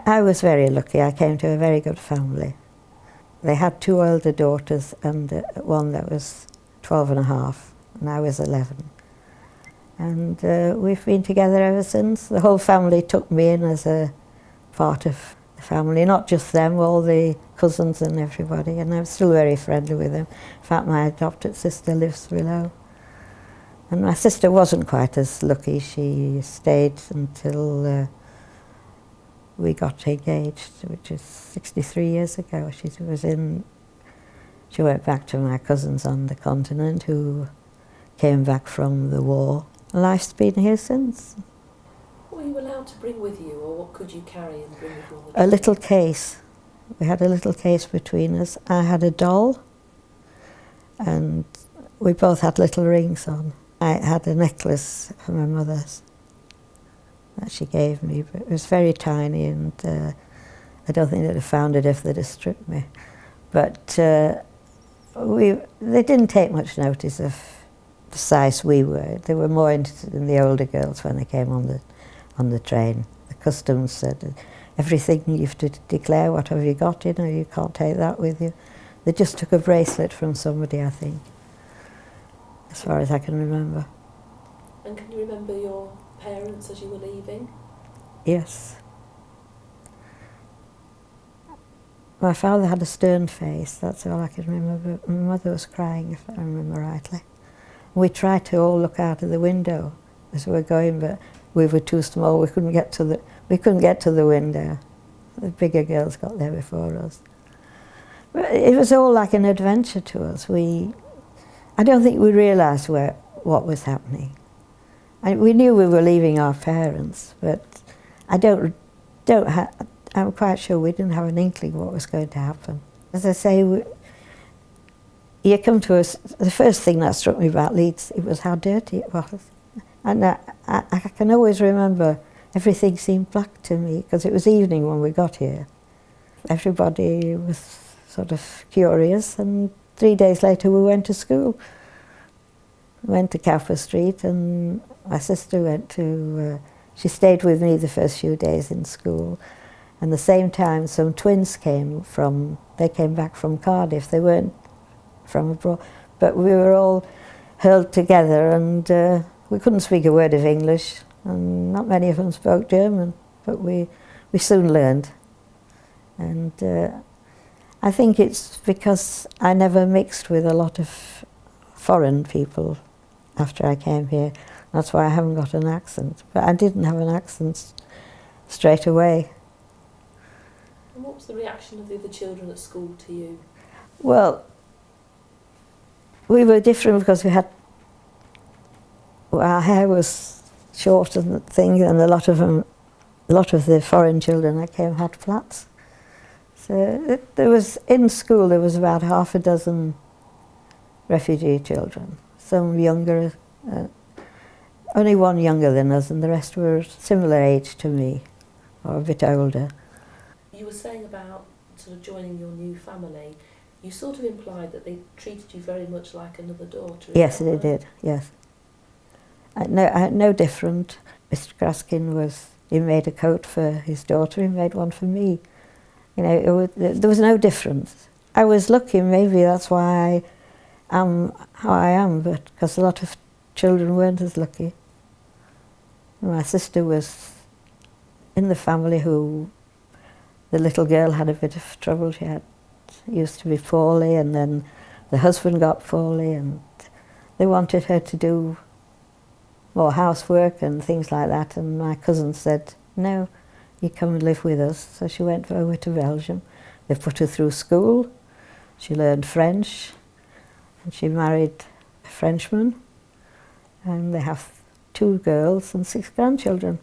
I was very lucky. I came to a very good family. They had 2 older daughters and one that was 12 and a half, and I was 11. And we've been together ever since. The whole family took me in as a part of the family, not just them, all the cousins and everybody, and I'm still very friendly with them. In fact, my adopted sister lives below. And my sister wasn't quite as lucky. She stayed until we got engaged, which is 63 years ago. She went back to my cousins on the continent who came back from the war. Life's been here since. What were you allowed to bring with you, or what could you carry and bring with you on the A trip? little case. We had a little case between us. I had a doll, and we both had little rings on. I had a necklace for my mother's that she gave me, but it was very tiny, and I don't think they'd have found it if they'd have stripped me. But they didn't take much notice of the size we were. They were more interested in the older girls when they came on the train. The customs said, everything you have to declare, what have you got, you can't take that with you. They just took a bracelet from somebody, I think, as far as I can remember. And can you remember your parents as you were leaving? Yes. My father had a stern face, that's all I can remember, but my mother was crying, if I remember rightly. We tried to all look out of the window as we were going, but we were too small, we couldn't get to the window. The bigger girls got there before us. But it was all like an adventure to us. I don't think we realised what was happening. We knew we were leaving our parents, but I'm quite sure we didn't have an inkling what was going to happen. As I say, you come to us, the first thing that struck me about Leeds, it was how dirty it was. And I can always remember everything seemed black to me, because it was evening when we got here. Everybody was sort of curious, and 3 days later we went to school. We went to Cowper Street, and my sister went to, she stayed with me the first few days in school. And the same time some twins came back from Cardiff. They weren't from abroad, but we were all hurled together, and we couldn't speak a word of English, and not many of them spoke German, but we soon learned. And I think it's because I never mixed with a lot of foreign people after I came here. That's why I haven't got an accent. But I didn't have an accent straight away. And what was the reaction of the other children at school to you? Well, we were different because our hair was short and thing, and a lot of the foreign children that came had plaits. So in school there was about half a dozen refugee children, some younger, only one younger than us, and the rest were similar age to me, or a bit older. You were saying about sort of joining your new family. You sort of implied that they treated you very much like another daughter. Yes, they did, yes. No different. Mr. Graskin he made a coat for his daughter, he made one for me. There was no difference. I was lucky, maybe that's why I am how I am, but because a lot of children weren't as lucky. My sister was in the family the little girl had a bit of trouble. She used to be poorly, and then the husband got poorly, and they wanted her to do more housework and things like that, and my cousin said, no, you come and live with us. So she went over to Belgium. They put her through school. She learned French, and she married a Frenchman, and they have 2 girls and 6 grandchildren.